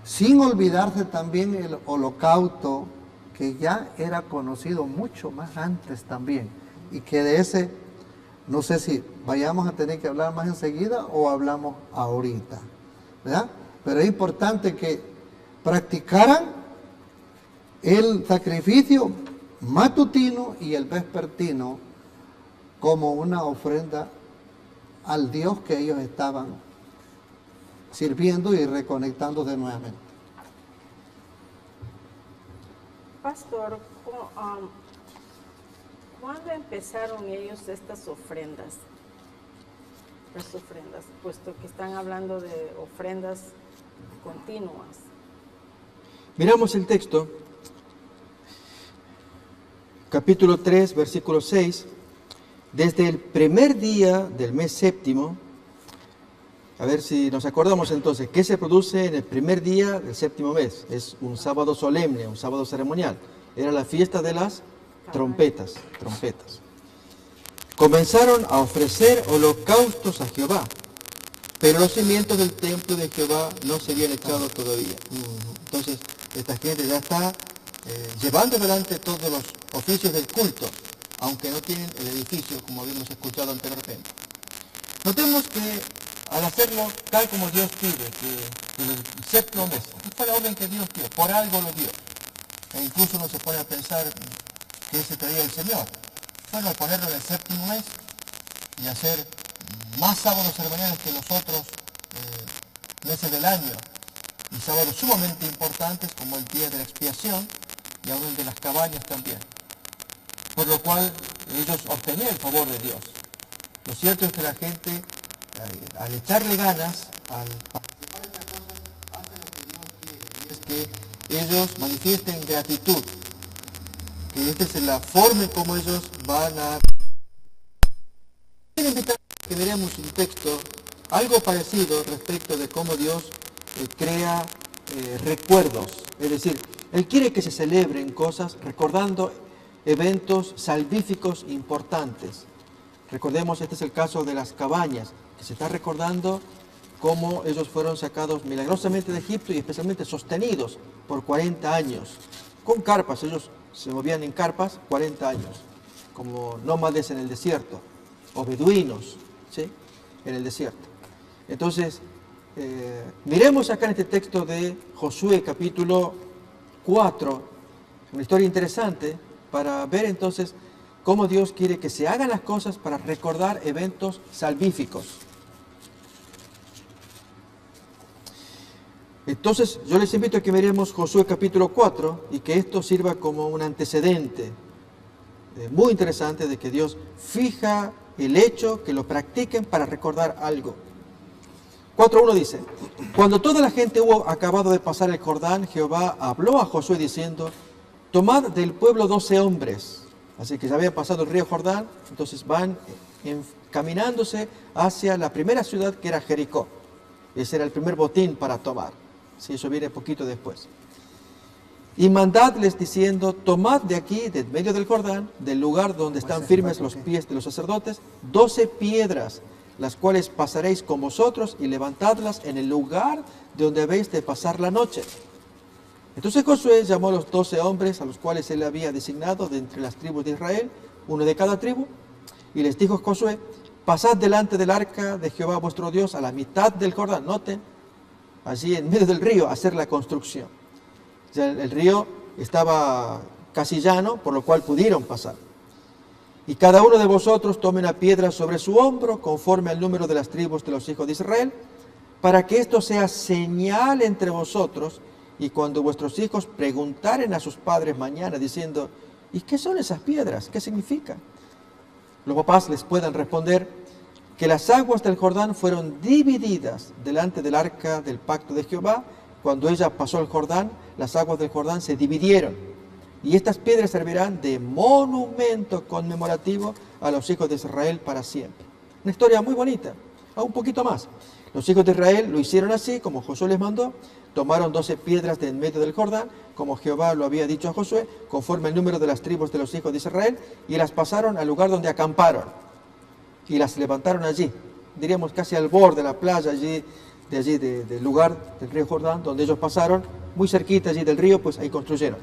sin olvidarse también el holocausto, que ya era conocido mucho más antes también, y que de ese, no sé si vayamos a tener que hablar más enseguida o hablamos ahorita, ¿verdad? Pero es importante que practicaran el sacrificio matutino y el vespertino como una ofrenda al Dios que ellos estaban sirviendo y reconectándose nuevamente. Pastor, ¿cuándo empezaron ellos estas ofrendas? Las ofrendas, puesto que están hablando de ofrendas continuas. Miramos el texto, capítulo 3, versículo 6. Desde el primer día del mes séptimo, a ver si nos acordamos entonces, ¿qué se produce en el primer día del séptimo mes? Es un sábado solemne, un sábado ceremonial. Era la fiesta de las trompetas. comenzaron a ofrecer holocaustos a Jehová, pero los cimientos del templo de Jehová no se habían echado todavía. Entonces, esta gente ya está llevando adelante todos los oficios del culto, aunque no tienen el edificio, como habíamos escuchado anteriormente. Notemos que al hacerlo tal como Dios pide, que el séptimo mes, fue la orden que Dios dio, por algo lo dio. E incluso uno se pone a pensar que se traía el Señor. Bueno, al ponerlo en el séptimo mes y hacer más sábados ceremoniales que los otros meses del año, y sábados sumamente importantes como el día de la expiación y aún el de las cabañas también. Por lo cual ellos obtenían el favor de Dios. Lo cierto es que la gente, al echarle ganas, al participar de estas cosas, hace lo que Dios quiere. Y es que ellos manifiesten gratitud. Que esta es la forma en cómo ellos van a... Quiero invitar a que veremos un texto, algo parecido respecto de cómo Dios crea recuerdos. Es decir, Él quiere que se celebren cosas recordando eventos salvíficos importantes. Recordemos, este es el caso de las cabañas, que se está recordando cómo ellos fueron sacados milagrosamente de Egipto y especialmente sostenidos por 40 años, con carpas. Ellos se movían en carpas 40 años, como nómades en el desierto, o beduinos, ¿sí?, en el desierto. Entonces, miremos acá en este texto de Josué capítulo 4, una historia interesante para ver entonces cómo Dios quiere que se hagan las cosas para recordar eventos salvíficos. Entonces, yo les invito a que miremos Josué capítulo 4 y que esto sirva como un antecedente muy interesante de que Dios fija el hecho, que lo practiquen para recordar algo. 4.1 dice: Cuando toda la gente hubo acabado de pasar el Jordán, Jehová habló a Josué diciendo: tomad del pueblo 12 hombres. Así que ya habían pasado el río Jordán, entonces van caminándose hacia la primera ciudad, que era Jericó. Ese era el primer botín para tomar. Sí, eso viene poquito después. Y mandadles diciendo: tomad de aquí, de medio del Jordán, del lugar donde están firmes los pies de los sacerdotes, 12 piedras, las cuales pasaréis con vosotros, y levantadlas en el lugar de donde habéis de pasar la noche. Entonces Josué llamó a los 12 hombres a los cuales él había designado de entre las tribus de Israel, uno de cada tribu, y les dijo Josué: pasad delante del arca de Jehová vuestro Dios a la mitad del Jordán. Noten, allí en medio del río, hacer la construcción. Ya el río estaba casi llano, por lo cual pudieron pasar. Y cada uno de vosotros tome una piedra sobre su hombro, conforme al número de las tribus de los hijos de Israel, para que esto sea señal entre vosotros. Y cuando vuestros hijos preguntaren a sus padres mañana diciendo: ¿y qué son esas piedras? ¿Qué significan? Los papás les puedan responder que las aguas del Jordán fueron divididas delante del arca del pacto de Jehová. Cuando ella pasó el Jordán, las aguas del Jordán se dividieron. Y estas piedras servirán de monumento conmemorativo a los hijos de Israel para siempre. Una historia muy bonita, un poquito más. Los hijos de Israel lo hicieron así, como Josué les mandó. Tomaron 12 piedras de en medio del Jordán, como Jehová lo había dicho a Josué, conforme al número de las tribus de los hijos de Israel, y las pasaron al lugar donde acamparon. Y las levantaron allí, diríamos casi al borde de la playa, del lugar del río Jordán, donde ellos pasaron, muy cerquita allí del río, pues ahí construyeron.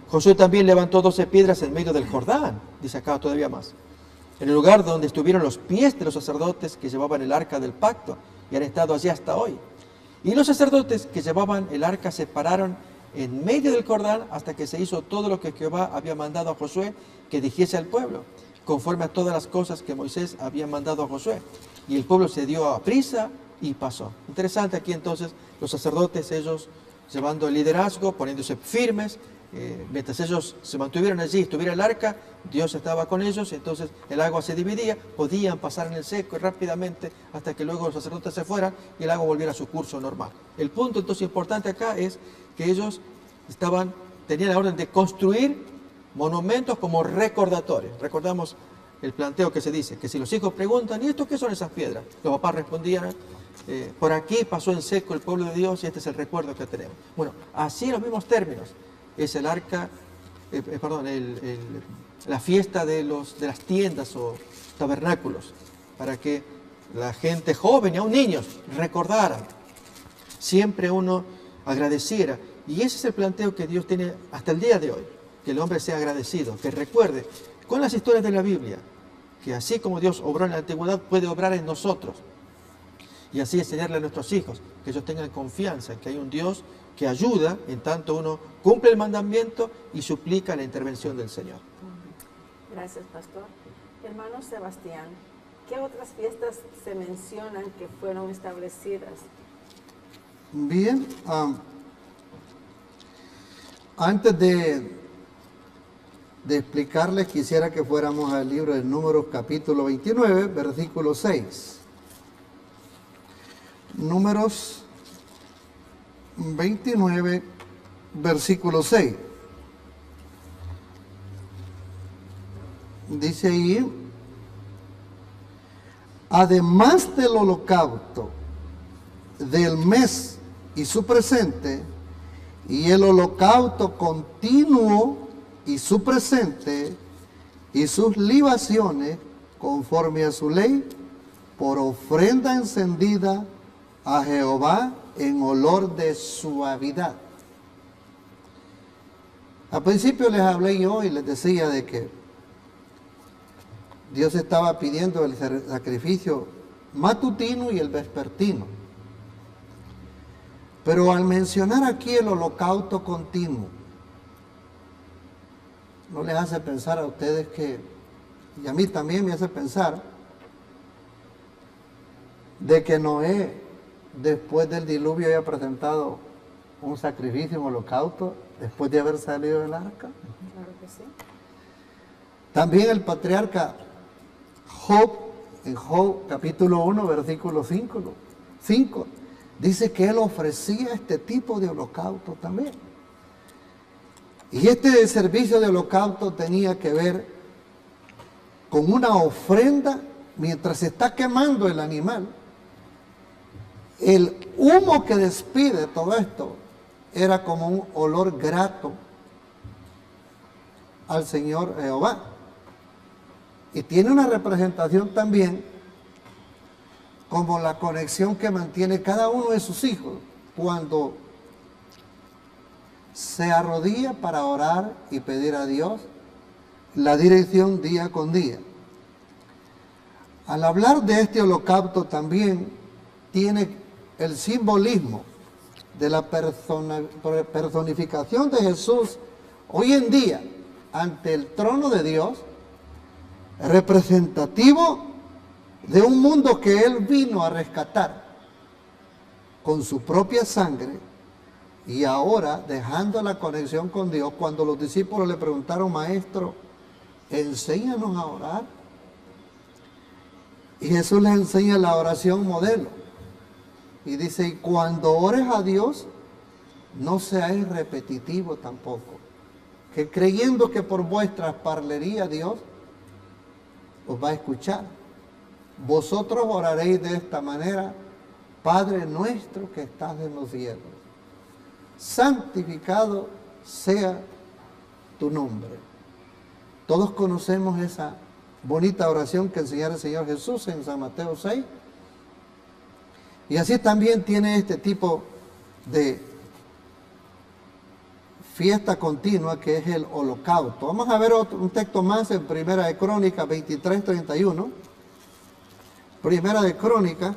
Josué también levantó 12 piedras en medio del Jordán, dice acá todavía más, en el lugar donde estuvieron los pies de los sacerdotes que llevaban el arca del pacto, y han estado allí hasta hoy. Y los sacerdotes que llevaban el arca se pararon en medio del Jordán hasta que se hizo todo lo que Jehová había mandado a Josué que dijese al pueblo, conforme a todas las cosas que Moisés había mandado a Josué. Y el pueblo se dio a prisa y pasó. Interesante aquí entonces, los sacerdotes, ellos llevando el liderazgo, poniéndose firmes, mientras ellos se mantuvieron allí, estuviera el arca, Dios estaba con ellos, entonces el agua se dividía, podían pasar en el seco y rápidamente hasta que luego los sacerdotes se fueran y el agua volviera a su curso normal. El punto entonces importante acá es que ellos tenían la orden de construir monumentos como recordatorios. Recordamos el planteo que se dice, que si los hijos preguntan: ¿y esto qué son esas piedras? Los papás respondían: por aquí pasó en seco el pueblo de Dios y este es el recuerdo que tenemos. Bueno, así en los mismos términos es el arca la fiesta de las tiendas o tabernáculos, para que la gente joven y aún niños recordaran, siempre uno agradeciera. Y ese es el planteo que Dios tiene hasta el día de hoy, que el hombre sea agradecido, que recuerde con las historias de la Biblia, que así como Dios obró en la antigüedad, puede obrar en nosotros. Y así enseñarle a nuestros hijos, que ellos tengan confianza en que hay un Dios que ayuda en tanto uno cumple el mandamiento y suplica la intervención del Señor. Gracias, pastor. Hermano Sebastián, ¿qué otras fiestas se mencionan que fueron establecidas? Bien, antes de explicarles, quisiera que fuéramos al libro de Números capítulo 29, versículo 6. Números 29, versículo 6. Dice ahí: además del holocausto del mes y su presente, y el holocausto continuo y su presente, y sus libaciones, conforme a su ley, por ofrenda encendida a Jehová en olor de suavidad. Al principio les hablé yo y les decía de que Dios estaba pidiendo el sacrificio matutino y el vespertino. Pero al mencionar aquí el holocausto continuo, ¿no les hace pensar a ustedes que, y a mí también me hace pensar, de que Noé, después del diluvio, había presentado un sacrificio, un holocausto, después de haber salido del arca? Claro que sí. También el patriarca Job, en Job capítulo 1, versículo 5, dice que él ofrecía este tipo de holocausto también. Y este servicio de holocausto tenía que ver con una ofrenda mientras se está quemando el animal. El humo que despide todo esto era como un olor grato al Señor Jehová. Y tiene una representación también como la conexión que mantiene cada uno de sus hijos cuando se arrodilla para orar y pedir a Dios la dirección día con día. Al hablar de este holocausto también tiene el simbolismo de la personificación de Jesús hoy en día ante el trono de Dios, representativo de un mundo que Él vino a rescatar con su propia sangre, y ahora dejando la conexión con Dios. Cuando los discípulos le preguntaron: maestro, enséñanos a orar, y Jesús les enseña la oración modelo y dice: y cuando ores a Dios, no seáis repetitivo tampoco, que creyendo que por vuestras parlerías Dios os va a escuchar. Vosotros oraréis de esta manera: Padre nuestro que estás en los cielos, santificado sea tu nombre. Todos conocemos esa bonita oración que enseñara el Señor Jesús en San Mateo 6. Y así también tiene este tipo de fiesta continua que es el holocausto. Vamos a ver un texto más en Primera de Crónicas 23:31. Primera de Crónicas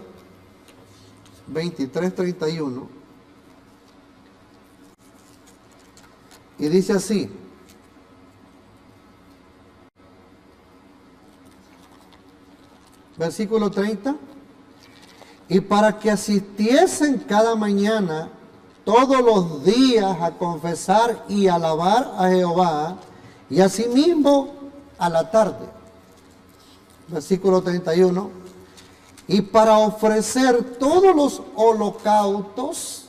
23:31. Y dice así: versículo 30. Y para que asistiesen cada mañana todos los días a confesar y alabar a Jehová, y asimismo a la tarde. Versículo 31. Y para ofrecer todos los holocaustos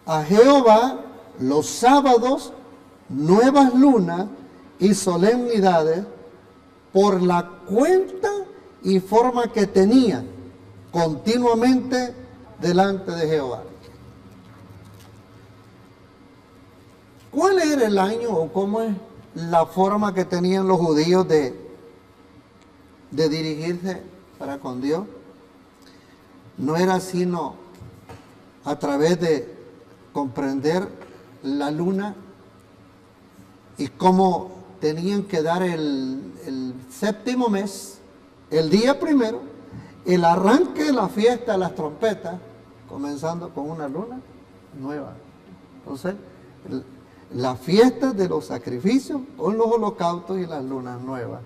a Jehová los sábados, nuevas lunas y solemnidades, por la cuenta y forma que tenían continuamente delante de Jehová. ¿Cuál era el año o cómo es la forma que tenían los judíos de dirigirse para con Dios? No era sino a través de comprender la luna y cómo tenían que dar el séptimo mes, el día primero, el arranque de la fiesta de las trompetas, comenzando con una luna nueva. Entonces, la fiesta de los sacrificios con los holocaustos y las lunas nuevas,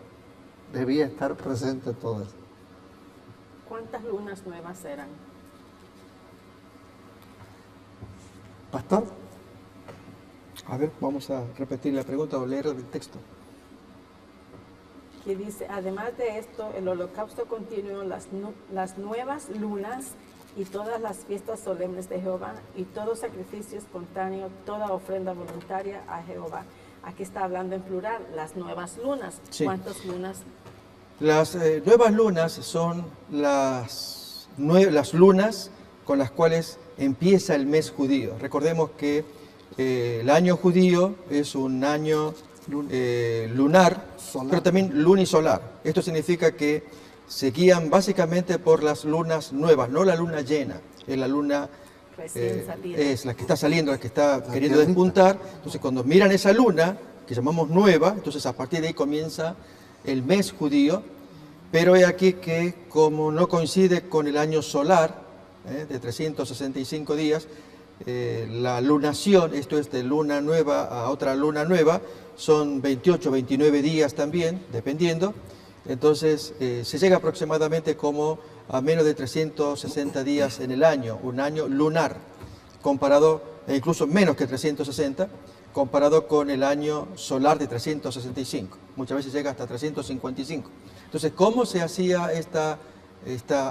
debía estar presente todo eso. ¿Cuántas lunas nuevas eran? Pastor. A ver, vamos a repetir la pregunta o leer el texto. Que dice, además de esto, el holocausto continuo, las nuevas lunas y todas las fiestas solemnes de Jehová y todo sacrificio espontáneo, toda ofrenda voluntaria a Jehová. Aquí está hablando en plural, las nuevas lunas. Sí. ¿Cuántas lunas? Las nuevas lunas son las lunas con las cuales empieza el mes judío. Recordemos que el año judío es un año lunar, Solar. pero también lunisolar. Esto significa que se guían básicamente por las lunas nuevas, no la luna llena, es la luna Recién salida. es la que está saliendo, la que está queriendo que despuntar. Entonces cuando miran esa luna, que llamamos nueva, entonces a partir de ahí comienza el mes judío, pero he aquí que como no coincide con el año solar, de 365 días, la lunación, esto es de luna nueva a otra luna nueva, son 28, 29 días también, dependiendo. Entonces se llega aproximadamente como a menos de 360 días en el año, un año lunar, comparado, e incluso menos que 360, comparado con el año solar de 365. Muchas veces llega hasta 355. Entonces, ¿cómo se hacía esta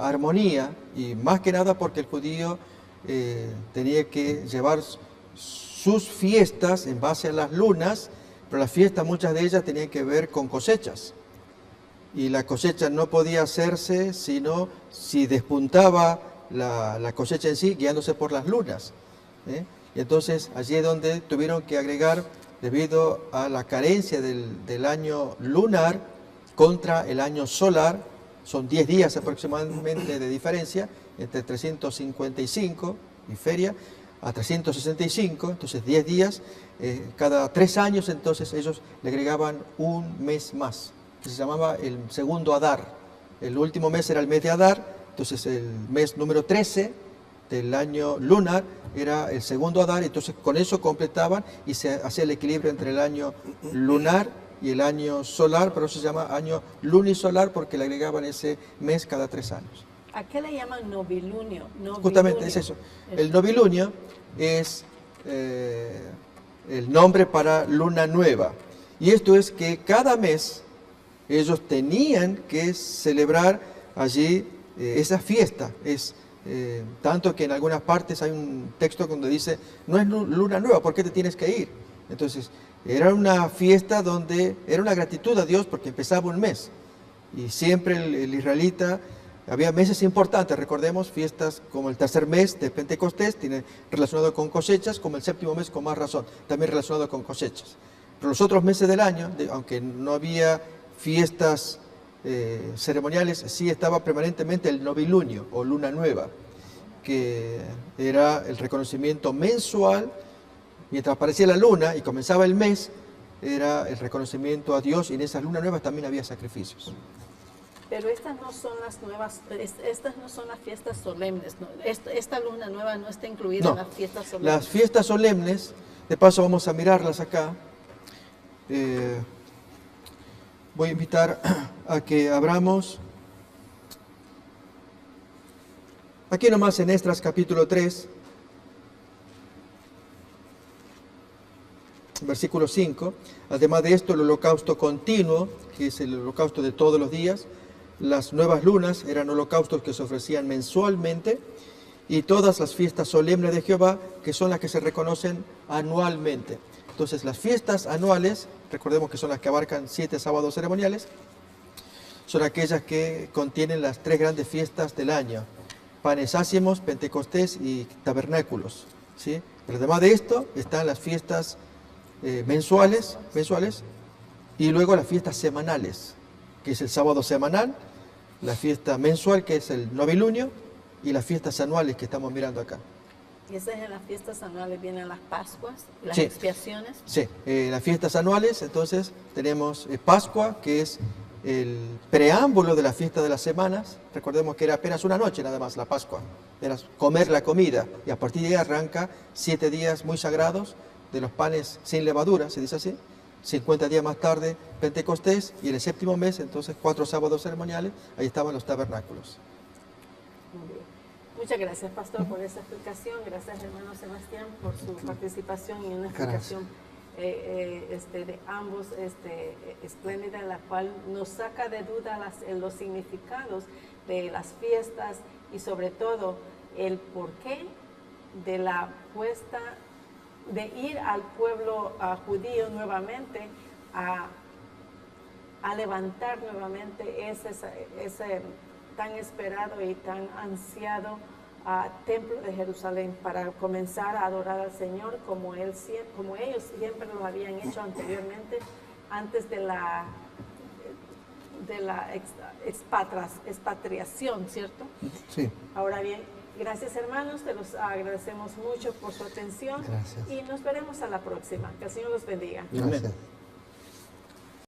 armonía? Y más que nada porque el judío tenía que llevar sus fiestas en base a las lunas, pero las fiestas, muchas de ellas tenían que ver con cosechas. Y la cosecha no podía hacerse sino si despuntaba la cosecha en sí, guiándose por las lunas. Y entonces allí es donde tuvieron que agregar, debido a la carencia del año lunar contra el año solar, son 10 días aproximadamente de diferencia entre 355 y feria a 365, entonces 10 días, cada 3 años entonces ellos le agregaban un mes más, que se llamaba el segundo Adar. El último mes era el mes de Adar, entonces el mes número 13 del año lunar era el segundo Adar, entonces con eso completaban y se hacía el equilibrio entre el año lunar y el año solar, pero eso se llama año lunisolar porque le agregaban ese mes cada 3 años. ¿A qué le llaman novilunio? Justamente es eso. El novilunio es el nombre para luna nueva. Y esto es que cada mes ellos tenían que celebrar allí esa fiesta. Tanto que en algunas partes hay un texto donde dice, no es luna nueva, ¿por qué te tienes que ir? Entonces, era una fiesta donde era una gratitud a Dios porque empezaba un mes. Y siempre el israelita, había meses importantes, recordemos, fiestas como el tercer mes de Pentecostés, tiene relacionado con cosechas, como el séptimo mes con más razón, también relacionado con cosechas. Pero los otros meses del año, aunque no había fiestas ceremoniales, sí estaba permanentemente el novilunio o luna nueva, que era el reconocimiento mensual. Mientras aparecía la luna y comenzaba el mes, era el reconocimiento a Dios, y en esas lunas nuevas también había sacrificios. Pero estas no son las nuevas, estas no son las fiestas solemnes, ¿no? Esta luna nueva no está incluida No, en las fiestas solemnes. las fiestas solemnes, de paso vamos a mirarlas acá. Voy a invitar a que abramos aquí nomás en Esdras capítulo 3, versículo 5. Además de esto, el holocausto continuo, que es el holocausto de todos los días. Las nuevas lunas eran holocaustos que se ofrecían mensualmente, y todas las fiestas solemnes de Jehová, que son las que se reconocen anualmente. Entonces, las fiestas anuales, recordemos que son las que abarcan 7 sábados ceremoniales, son aquellas que contienen las 3 grandes fiestas del año: panes ácimos, Pentecostés y tabernáculos, ¿sí? Pero además de esto están las fiestas mensuales, y luego las fiestas semanales, que es el sábado semanal, la fiesta mensual, que es el novilunio, y las fiestas anuales que estamos mirando acá. Y esas en las fiestas anuales vienen las Pascuas, las Sí. expiaciones. Sí, las fiestas anuales, entonces tenemos Pascua, que es el preámbulo de la fiesta de las semanas. Recordemos que era apenas una noche nada más la Pascua, era comer la comida, y a partir de ahí arranca 7 días muy sagrados de los panes sin levadura, se dice así. 50 días más tarde Pentecostés, y en el séptimo mes, entonces 4 sábados ceremoniales, ahí estaban los tabernáculos. Muy bien. Muchas gracias, pastor, por esa explicación. Gracias, hermano Sebastián, por su participación y una explicación de ambos espléndida, la cual nos saca de duda los significados de las fiestas y sobre todo el porqué de la puesta de ir al pueblo judío nuevamente a levantar nuevamente ese tan esperado y tan ansiado templo de Jerusalén, para comenzar a adorar al Señor como ellos siempre lo habían hecho anteriormente, antes de la expatriación, ¿cierto? Sí. Ahora bien, gracias, hermanos, te los agradecemos mucho por su atención. Gracias. Y nos veremos a la próxima. Que el Señor los bendiga. Gracias.